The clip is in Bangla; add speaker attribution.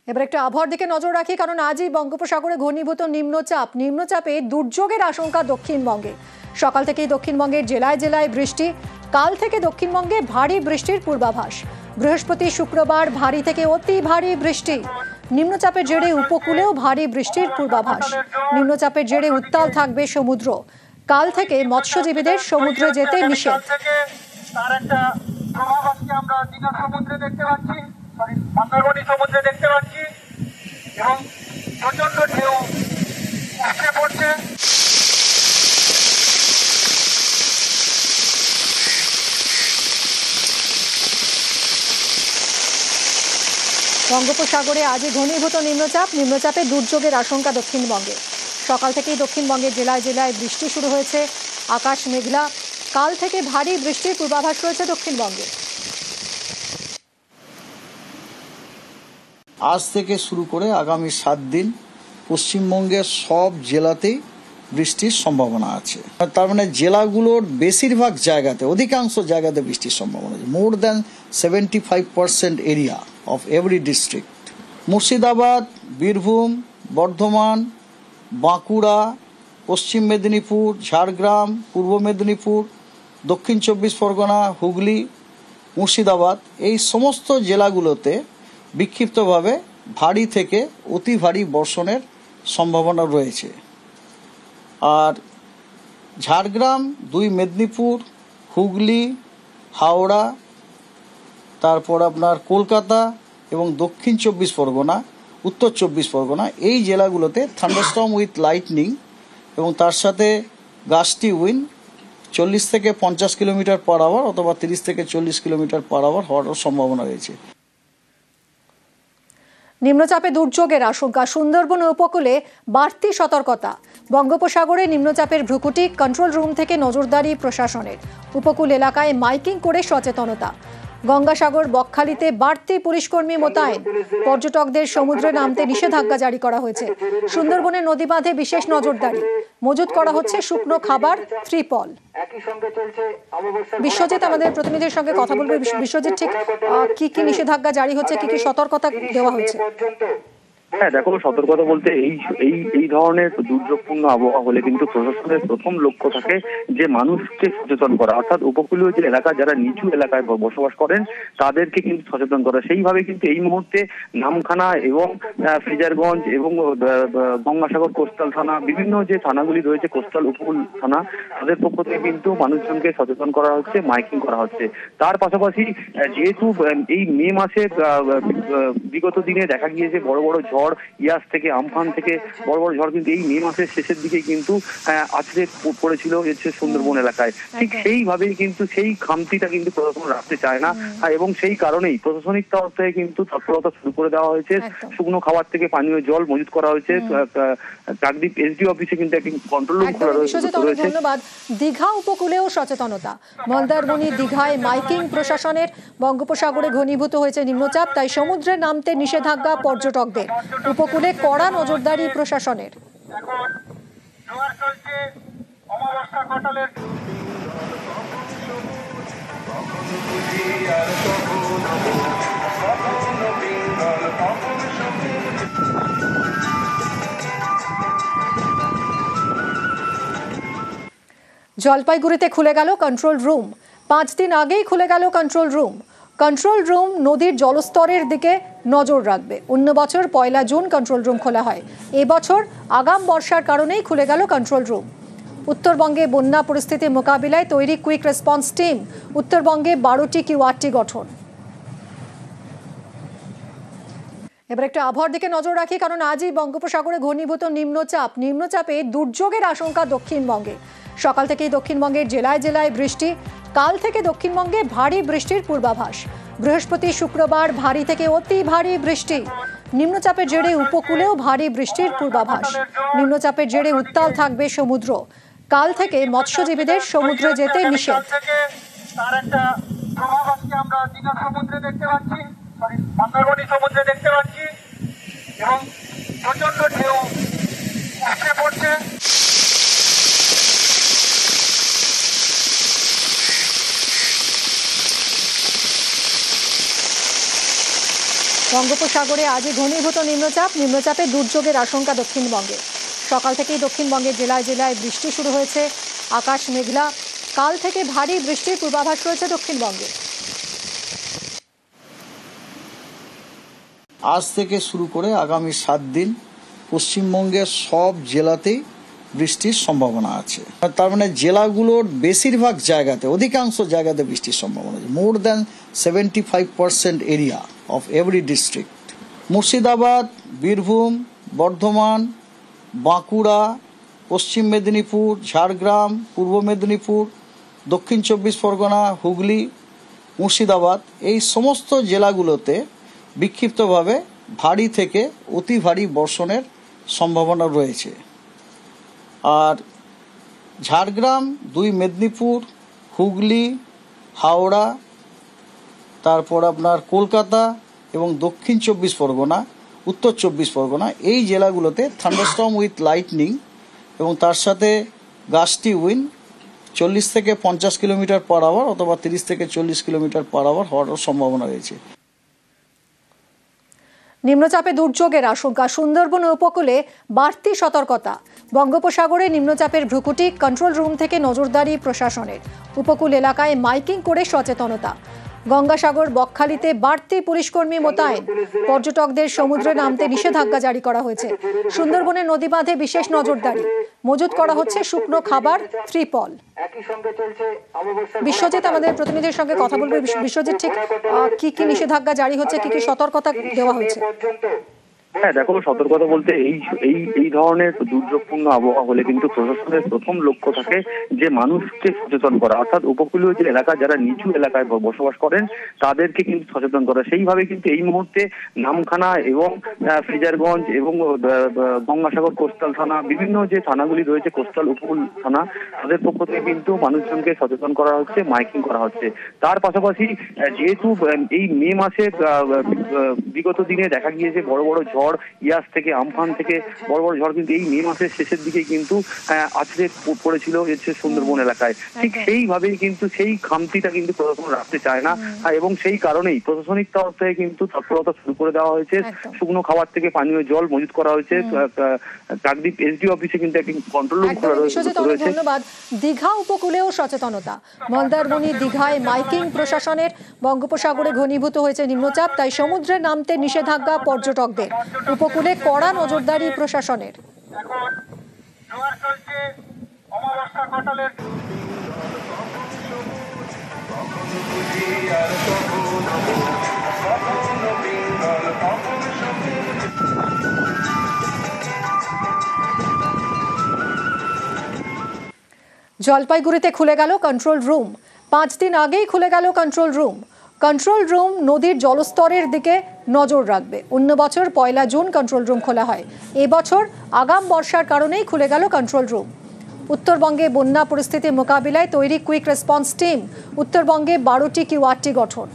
Speaker 1: এবার একটু আবহাওয়ার দিকে নজর রাখি, কারণ আজই বঙ্গোপসাগরে ঘনীভূত নিম্নচাপে দুর্যোগের আশঙ্কা দক্ষিণবঙ্গে। সকাল থেকেই দক্ষিণবঙ্গের জেলায় জেলায় বৃষ্টি, কাল থেকে দক্ষিণবঙ্গে ভারী বৃষ্টির পূর্বাভাস। বৃহস্পতি শুক্রবার ভারী থেকে অতি ভারী বৃষ্টি। নিম্নচাপের জেরে উপকূলেও ভারী বৃষ্টির পূর্বাভাস। নিম্নচাপের জেরে উত্তাল থাকবে সমুদ্র। কাল থেকে মৎস্যজীবীদের সমুদ্রে যেতে নিষেধ।
Speaker 2: তার একটা প্রভাব আজকে আমরা দীঘা সমুদ্রে দেখতে পাচ্ছি, মন্দারমণি সমুদ্রে দেখতে পাচ্ছি, এবং প্রচন্ড ঢেউ উঠে পড়ছে।
Speaker 1: বঙ্গোপসাগরে আজই ঘনীভূত নিম্নচাপে দুর্যোগের আশঙ্কা দক্ষিণবঙ্গে। সকাল থেকেই দক্ষিণবঙ্গের জেলায় জেলায় বৃষ্টি শুরু হয়েছে। আকাশ মেঘলা, কাল থেকে ভারী বৃষ্টির পূর্বাভাস রয়েছে দক্ষিণবঙ্গে।
Speaker 3: আজ থেকে শুরু করে আগামী 7 দিন পশ্চিমবঙ্গের সব জেলাতেই বৃষ্টির সম্ভাবনা আছে। তার মানে জেলাগুলোর বেশিরভাগ জায়গাতে, অধিকাংশ জায়গাতে বৃষ্টির সম্ভাবনা আছে। More than 75% area of every district. Murshidabad, Birbhum, Bardhaman, Bankura, পশ্চিম মেদিনীপুর, ঝাড়গ্রাম, পূর্ব মেদিনীপুর, দক্ষিণ 24 পরগনা, হুগলি, মুর্শিদাবাদ, এই সমস্ত জেলাগুলোতে বিক্ষিপ্তভাবে ভারী থেকে অতি ভারী বর্ষণের সম্ভাবনা রয়েছে। আর ঝাড়গ্রাম, 2 মেদিনীপুর, হুগলি, হাওড়া, তারপর আপনার কলকাতা এবং দক্ষিণ 24 পরগনা, উত্তর 24 পরগনা, এই জেলাগুলোতে থান্ডারস্টর্ম উইথ লাইটনিং এবং তার সাথে গাস্টি উইন্ড 40 থেকে 50 কিলোমিটার পার আওয়ার অথবা 30 থেকে 40 কিলোমিটার পার আওয়ার হওয়ার সম্ভাবনা রয়েছে।
Speaker 1: নিম্নচাপে দুর্যোগের আশঙ্কা, সুন্দরবন উপকূলে বাড়তি সতর্কতা। বঙ্গোপসাগরে নিম্নচাপের ভ্রুকুটি, কন্ট্রোল রুম থেকে নজরদারি প্রশাসনের। উপকূল এলাকায় মাইকিং করে সচেতনতা। গঙ্গাসাগর বকখালিতে বাড়তি পুলিশকর্মী মোতায়েন। পর্যটকদের সমুদ্রে নামতে নিষেধাজ্ঞা জারি করা হয়েছে। সুন্দরবনের নদী বাঁধে বিশেষ নজরদারি। মজুত করা হচ্ছে শুকনো খাবার, ত্রিপল। বিশ্বজিৎ আমাদের প্রতিনিধির সঙ্গে কথা বলবে। বিশ্বজিৎ, ঠিক কি কি নিষেধাজ্ঞা জারি হচ্ছে, কি কি সতর্কতা দেওয়া হয়েছে?
Speaker 4: হ্যাঁ দেখো, সতর্কতা বলতে এই ধরনের দুর্যোগপূর্ণ আবহাওয়া হলে কিন্তু প্রশাসনের প্রথম লক্ষ্য থাকে যে মানুষকে সচেতন করা, অর্থাৎ উপকূলীয় যে এলাকা, যারা নিচু এলাকায় বসবাস করেন তাদেরকে কিন্তু সচেতন করা। সেইভাবে কিন্তু এই মুহূর্তে নামখানা এবং ফ্রিজারগঞ্জ এবং গঙ্গাসাগর কোস্টাল থানা, বিভিন্ন যে থানাগুলি রয়েছে, কোস্টাল উপকূল থানা, তাদের পক্ষ থেকে কিন্তু মানুষজনকে সচেতন করা হচ্ছে, মাইকিং করা হচ্ছে। তার পাশাপাশি যেহেতু এই মে মাসে বিগত দিনে দেখা গিয়েছে বড় বড় ঝড়, ইয়াস থেকে আমফান থেকে বড় বড় ঝড় কিন্তু এই মে মাসের শেষের দিকে কিন্তু আছড়ে পড়েছিল সুন্দরবন এলাকায়। ঠিক সেইভাবেই কিন্তু সেই খামতিটা কিন্তু প্রশাসন রাখতে চায় না, এবং সেই কারণেই প্রশাসনিক তরফ থেকে কিন্তু তৎপরতা শুরু করে দেওয়া হয়েছে। শুকনো খাবার থেকে পানীয় জল মজুত করা হয়েছে। কাকদ্বীপ এসডি অফিসে কিন্তু একটি কন্ট্রোল রুম খোলা রয়েছে।
Speaker 1: ধন্যবাদ। দীঘা উপকূলেও সচেতনতা। মন্দারমণি, দীঘায় মাইকিং প্রশাসনের। বঙ্গোপসাগরে ঘনীভূত হয়েছে নিম্নচাপ, তাই সমুদ্রে নামতে নিষেধাজ্ঞা পর্যটকদের। উপকূলে কড়া নজরদারি প্রশাসনের। জলপাইগুড়িতে খুলে গেল কন্ট্রোল রুম। 5 দিন আগেই খুলে গেল কন্ট্রোল রুম। নদীর জলস্তরের দিকে নজর রাখবে। অন্য বছর 1 জুন কন্ট্রোল রুম খোলা হয়। এবছর আগাম বর্ষার কারণেই খুলে গেল কন্ট্রোল রুম। উত্তরবঙ্গে বন্যা পরিস্থিতি মোকাবিলায় তৈরি কুইক রেসপন্স টিম। উত্তরবঙ্গে 12টি কিউআরটি গঠন। এবার একটু আবহাওয়ার দিকে নজর রাখি, কারণ আজই বঙ্গোপসাগরে ঘনীভূত নিম্নচাপে দুর্যোগের আশঙ্কা দক্ষিণবঙ্গে। সকাল থেকেই দক্ষিণবঙ্গের জেলায় জেলায় বৃষ্টি, কাল থেকে দক্ষিণবঙ্গে ভারী বৃষ্টির পূর্বাভাস। বৃহস্পতি শুক্রবার ভারী থেকে অতি ভারী বৃষ্টি। নিম্নচাপের জেরে উপকূলেও ভারী বৃষ্টির পূর্বাভাস। নিম্নচাপের জেরে উত্তাল থাকবে সমুদ্র। কাল থেকে মৎস্যজীবীদের সমুদ্রে যেতে নিষেধ।
Speaker 2: তার একটা প্রভাব আজকে আমরা দীঘা সমুদ্রে দেখতে পাচ্ছি, মন্দারমণি সমুদ্রে দেখতে পাচ্ছি, এবং প্রচন্ড ঢেউ উঠে পড়ছে।
Speaker 1: বঙ্গোপসাগরে আজই ঘনীভূত নিম্নচাপে দুর্যোগের আশঙ্কা দক্ষিণবঙ্গে। সকাল থেকেই দক্ষিণবঙ্গের জেলায় জেলায় বৃষ্টি শুরু হয়েছে। আকাশ মেঘলা, কাল থেকে ভারী বৃষ্টির পূর্বাভাস রয়েছে দক্ষিণবঙ্গে।
Speaker 3: আজ থেকে শুরু করে আগামী 7 দিন পশ্চিমবঙ্গের সব জেলাতেই বৃষ্টির সম্ভাবনা আছে। তার মানে জেলাগুলোর বেশিরভাগ জায়গাতে, অধিকাংশ জায়গাতে বৃষ্টির সম্ভাবনা আছে। More than 75% area of every district. Murshidabad, Birbhum, Bardhaman, Bankura, পশ্চিম মেদিনীপুর, ঝাড়গ্রাম, পূর্ব মেদিনীপুর, দক্ষিণ 24 পরগনা, হুগলি, মুর্শিদাবাদ, এই সমস্ত জেলাগুলোতে বিক্ষিপ্তভাবে ভারী থেকে অতি ভারী বর্ষণের সম্ভাবনা রয়েছে। আর ঝাড়গ্রাম, 2 মেদিনীপুর, হুগলি, হাওড়া, তারপর আপনার কলকাতা এবং দক্ষিণ 24 পরগনা, উত্তর 24 পরগনা, এই জেলাগুলোতে থান্ডারস্টর্ম উইথ লাইটনিং এবং তার সাথে গাস্টি উইন্ড 40 থেকে 50 কিলোমিটার পার আওয়ার অথবা 30 থেকে 40 কিলোমিটার পার আওয়ার হওয়ার সম্ভাবনা রয়েছে।
Speaker 1: নিম্নচাপে দুর্যোগের আশঙ্কা, সুন্দরবন উপকূলে বাড়তি সতর্কতা। বঙ্গোপসাগরে নিম্নচাপের ভ্রুকুটি, কন্ট্রোল রুম থেকে নজরদারি প্রশাসনের। উপকূল এলাকায় মাইকিং করে সচেতনতা। গঙ্গাসাগর বকখালিতে বাড়তি পুলিশকর্মী মোতায়েন। পর্যটকদের সমুদ্রে নামতে নিষেধাজ্ঞা জারি করা হয়েছে। সুন্দরবনের নদী বাঁধে বিশেষ নজরদারি। মজুত করা হচ্ছে শুকনো খাবার, ত্রিপল। বিশ্বজিৎ আমাদের প্রতিনিধির সঙ্গে কথা বলবে। বিশ্বজিৎ, ঠিক কি কি নিষেধাজ্ঞা জারি হচ্ছে, কি কি সতর্কতা দেওয়া হয়েছে?
Speaker 4: হ্যাঁ, দেখো, সতর্কতা বলতে এই ধরনের দুর্যোগপূর্ণ আবহাওয়া হলে কিন্তু প্রশাসনের প্রথম লক্ষ্য থাকে যে মানুষকে সচেতন করা, অর্থাৎ উপকূলীয় যে এলাকা, যারা নিচু এলাকায় বসবাস করেন তাদেরকে কিন্তু সচেতন করা। সেইভাবে কিন্তু এই মুহূর্তে নামখানা এবং ফ্রেজারগঞ্জ এবং গঙ্গাসাগর কোস্টাল থানা, বিভিন্ন যে থানাগুলি রয়েছে, কোস্টাল উপকূল থানা, তাদের পক্ষ থেকে কিন্তু মানুষজনকে সচেতন করা হচ্ছে, মাইকিং করা হচ্ছে। তার পাশাপাশি যেহেতু এই মে মাসে বিগত দিনে দেখা গিয়েছে বড় বড় ঝড়, ইয়াস থেকে আমফান থেকে বড় বড় ঝড় কিন্তু এই মে মাসের শেষের দিকে কিন্তু আছড়ে পড়েছিল সুন্দরবন এলাকায়। ঠিক সেইভাবেই কিন্তু সেই খামতিটা কিন্তু প্রশাসন রাখতে চায় না, এবং সেই কারণেই প্রশাসনিক তরফ থেকে কিন্তু তৎপরতা শুরু করে দেওয়া হয়েছে। শুকনো খাবার থেকে পানীয় জল মজুত করা হয়েছে। কাকদ্বীপ এসডি অফিসে কিন্তু একটি কন্ট্রোল রুম খোলা রয়েছে।
Speaker 1: ধন্যবাদ। দীঘা উপকূলেও সচেতনতা। মন্দারমণি, দীঘায় মাইকিং প্রশাসনের। বঙ্গোপসাগরে ঘনীভূত হয়েছে নিম্নচাপ, তাই সমুদ্রে নামতে নিষেধাজ্ঞা পর্যটকদের। উপকূলে কড়া নজরদারি প্রশাসনের।
Speaker 2: এখন জোয়ার চলছে, অমাবস্যা ঘটালের
Speaker 1: জলপাইগুড়িতে খুলে গেল কন্ট্রোল রুম। 5 দিন আগেই খুলে গেল কন্ট্রোল রুম। কন্ট্রোল রুম নদীর জলস্তরের দিকে নজর রাখবে। অন্য বছর 1 জুন কন্ট্রোল রুম খোলা হয়। এবছর আগাম বর্ষার কারণেই খুলে গেল কন্ট্রোল রুম। উত্তরবঙ্গে বন্যা পরিস্থিতি মোকাবিলায় তৈরি কুইক রেসপন্স টিম। উত্তরবঙ্গে 12টি কিউআরটি গঠন।